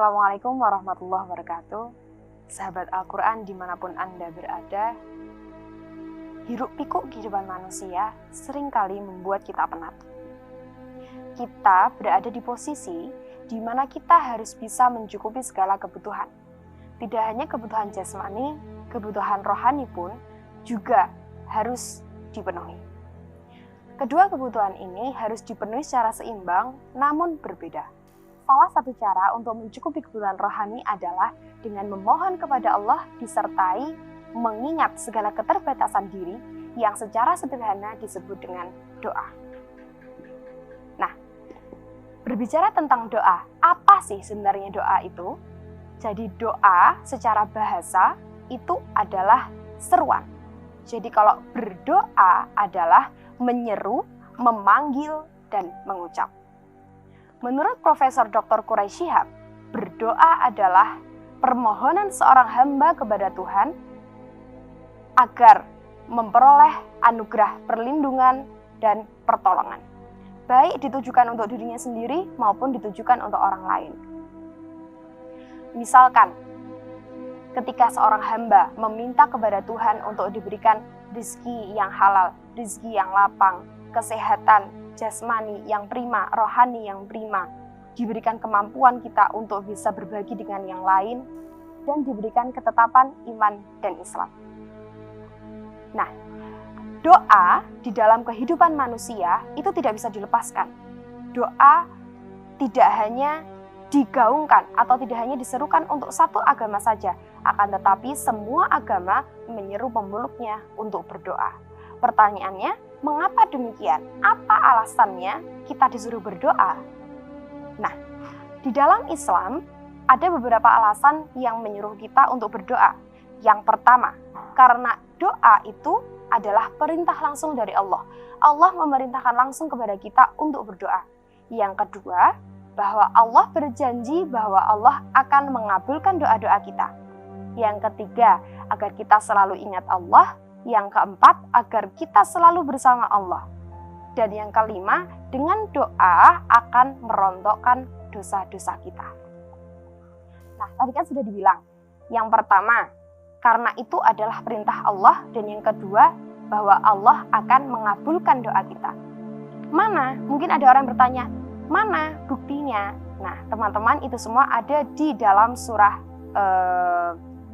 Assalamualaikum warahmatullahi wabarakatuh. Sahabat Al-Quran dimanapun Anda berada, hiruk pikuk kehidupan manusia seringkali membuat kita penat. Kita berada di posisi di mana kita harus bisa mencukupi segala kebutuhan. Tidak hanya kebutuhan jasmani, kebutuhan rohani pun juga harus dipenuhi. Kedua kebutuhan ini harus dipenuhi secara seimbang namun berbeda. Salah satu cara untuk mencukupi kebutuhan rohani adalah dengan memohon kepada Allah disertai mengingat segala keterbatasan diri yang secara sederhana disebut dengan doa. Nah, berbicara tentang doa, apa sih sebenarnya doa itu? Jadi doa secara bahasa itu adalah seruan. Jadi kalau berdoa adalah menyeru, memanggil, dan mengucap. Menurut Profesor Dr. Quraisy Shihab, berdoa adalah permohonan seorang hamba kepada Tuhan agar memperoleh anugerah perlindungan dan pertolongan, baik ditujukan untuk dirinya sendiri maupun ditujukan untuk orang lain. Misalkan, ketika seorang hamba meminta kepada Tuhan untuk diberikan rezeki yang halal, rezeki yang lapang, kesehatan jasmani yang prima, rohani yang prima, diberikan kemampuan kita untuk bisa berbagi dengan yang lain, dan diberikan ketetapan iman dan Islam. Nah, doa di dalam kehidupan manusia itu tidak bisa dilepaskan. Doa tidak hanya digaungkan atau tidak hanya diserukan untuk satu agama saja, akan tetapi semua agama menyeru pemeluknya untuk berdoa. Pertanyaannya, mengapa demikian? Apa alasannya kita disuruh berdoa? Nah, di dalam Islam ada beberapa alasan yang menyuruh kita untuk berdoa. Yang pertama, karena doa itu adalah perintah langsung dari Allah. Allah memerintahkan langsung kepada kita untuk berdoa. Yang kedua, bahwa Allah berjanji bahwa Allah akan mengabulkan doa-doa kita. Yang ketiga, agar kita selalu ingat Allah. Yang keempat, agar kita selalu bersama Allah. Dan yang kelima, dengan doa akan merontokkan dosa-dosa kita. Nah, tadi kan sudah dibilang. Yang pertama, karena itu adalah perintah Allah. Dan yang kedua, bahwa Allah akan mengabulkan doa kita. Mana? Mungkin ada orang bertanya, mana buktinya? Nah, teman-teman, itu semua ada di dalam surah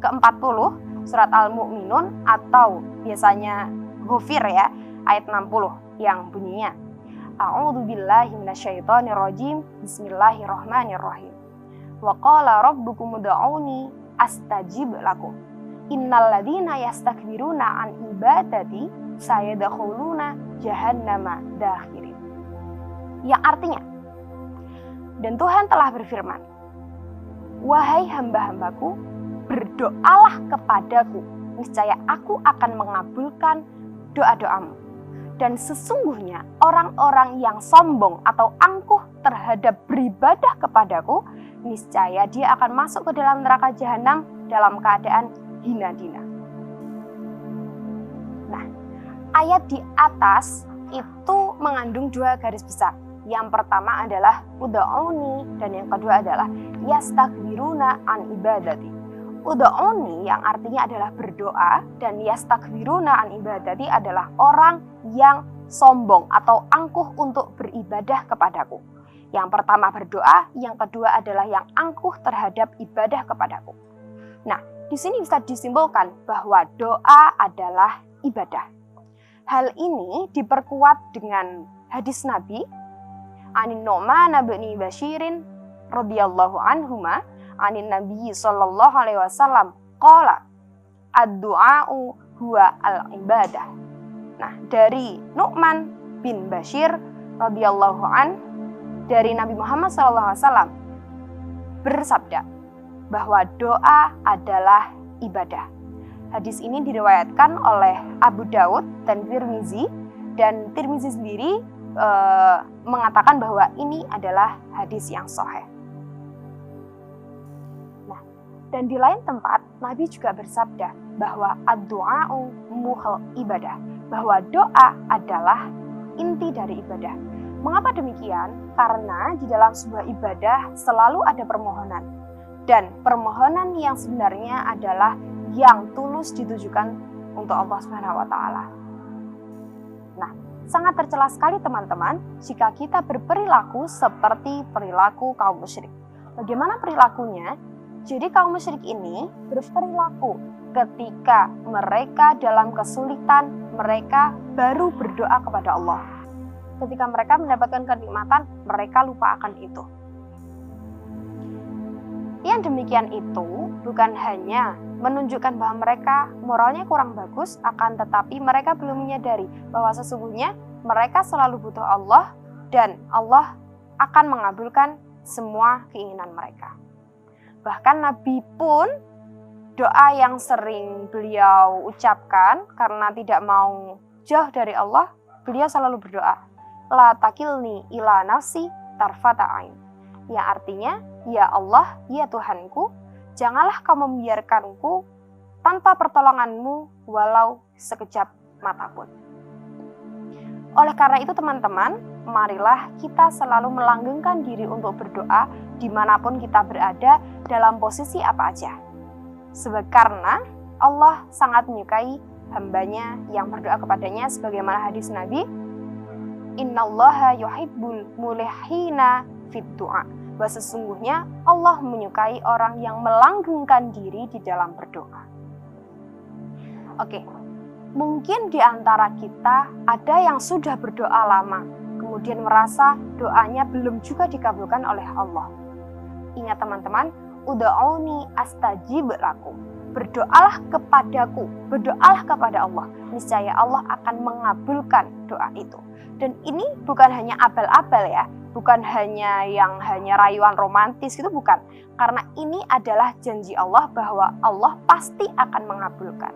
ke-40, surat Al-Mu'minun, atau biasanya Ghafir ya, ayat 60 yang bunyinya, A'udzubillahi minasyaitonirrajim, Bismillahirrahmanirrahim. Wa qala rabbukum ud'uni astajib lakum. Innal ladzina yastakbiruna an ibadati sayadkhuluna jahannama dakhirin. Yang artinya, dan Tuhan telah berfirman, wahai hamba-hambaku, berdoalah kepadaku, niscaya aku akan mengabulkan doa-doamu. Dan sesungguhnya orang-orang yang sombong atau angkuh terhadap beribadah kepadaku, niscaya dia akan masuk ke dalam neraka jahanam dalam keadaan hina dina. Nah, ayat di atas itu mengandung dua garis besar. Yang pertama adalah ud'uni, dan yang kedua adalah yastakbiruna an ibadati. Ud'uni yang artinya adalah berdoa, dan yastakbiruna an ibadati adalah orang yang sombong atau angkuh untuk beribadah kepadaku. Yang pertama berdoa, yang kedua adalah yang angkuh terhadap ibadah kepadaku. Nah, di sini bisa disimpulkan bahwa doa adalah ibadah. Hal ini diperkuat dengan hadis Nabi Anin Nu'man bin Bashirin radhiyallahu anhuma anin Nabi sallallahu alaihi wasallam qala ad-du'a'u huwa al-ibadah. Nah, dari Nu'man bin Bashir radhiyallahu an dari Nabi Muhammad sallallahu alaihi wasallam bersabda bahwa doa adalah ibadah. Hadis ini diriwayatkan oleh Abu Daud dan Tirmizi, dan Tirmizi sendiri mengatakan bahwa ini adalah hadis yang sahih. Nah, dan di lain tempat Nabi juga bersabda bahwa ad-du'a'u muhal ibadah, bahwa doa adalah inti dari ibadah. Mengapa demikian? Karena di dalam sebuah ibadah selalu ada permohonan. Dan permohonan yang sebenarnya adalah yang tulus ditujukan untuk Allah Subhanahu wa taala. Nah, sangat tercela sekali teman-teman jika kita berperilaku seperti perilaku kaum musyrik. Bagaimana perilakunya? Jadi kaum musyrik ini berperilaku ketika mereka dalam kesulitan, mereka baru berdoa kepada Allah. Ketika mereka mendapatkan kenikmatan, mereka lupa akan itu. Yang demikian itu bukan hanya menunjukkan bahwa mereka moralnya kurang bagus, akan tetapi mereka belum menyadari bahwa sesungguhnya mereka selalu butuh Allah dan Allah akan mengabulkan semua keinginan mereka. Bahkan Nabi pun doa yang sering beliau ucapkan karena tidak mau jauh dari Allah, beliau selalu berdoa, la takilni ila nafsi tarfata ain. Yang artinya, ya Allah, ya Tuhanku, janganlah kau membiarkanku tanpa pertolonganmu walau sekejap mata pun. Oleh karena itu teman-teman, marilah kita selalu melanggengkan diri untuk berdoa dimanapun kita berada dalam posisi apa aja. Sebab karena Allah sangat menyukai hambanya yang berdoa kepadanya sebagaimana hadis Nabi, innallaha yuhibbul mulihina fit du'a. Bahwa sesungguhnya Allah menyukai orang yang melanggengkan diri di dalam berdoa. Oke, mungkin di antara kita ada yang sudah berdoa lama, kemudian merasa doanya belum juga dikabulkan oleh Allah. Ingat teman-teman, ud'auni astajib lakum. Berdoalah kepadaku, berdoalah kepada Allah. Niscaya Allah akan mengabulkan doa itu. Dan ini bukan hanya abal-abal ya, bukan hanya rayuan romantis itu, bukan. Karena ini adalah janji Allah bahwa Allah pasti akan mengabulkan.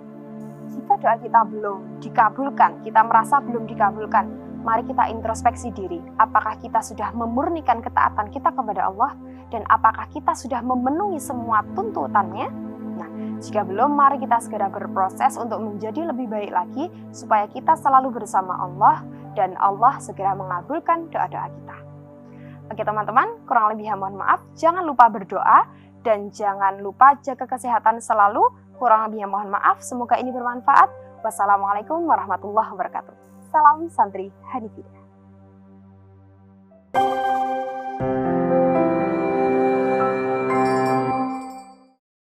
Jika doa kita belum dikabulkan, kita merasa belum dikabulkan, mari kita introspeksi diri. Apakah kita sudah memurnikan ketaatan kita kepada Allah? Dan apakah kita sudah memenuhi semua tuntutannya? Nah, jika belum, mari kita segera berproses untuk menjadi lebih baik lagi, supaya kita selalu bersama Allah, dan Allah segera mengabulkan doa-doa kita. Oke teman-teman, kurang lebih mohon maaf. Jangan lupa berdoa, dan jangan lupa jaga kesehatan selalu. Kurang lebih mohon maaf, semoga ini bermanfaat. Wassalamualaikum warahmatullahi wabarakatuh. Salam santri Hanifidah.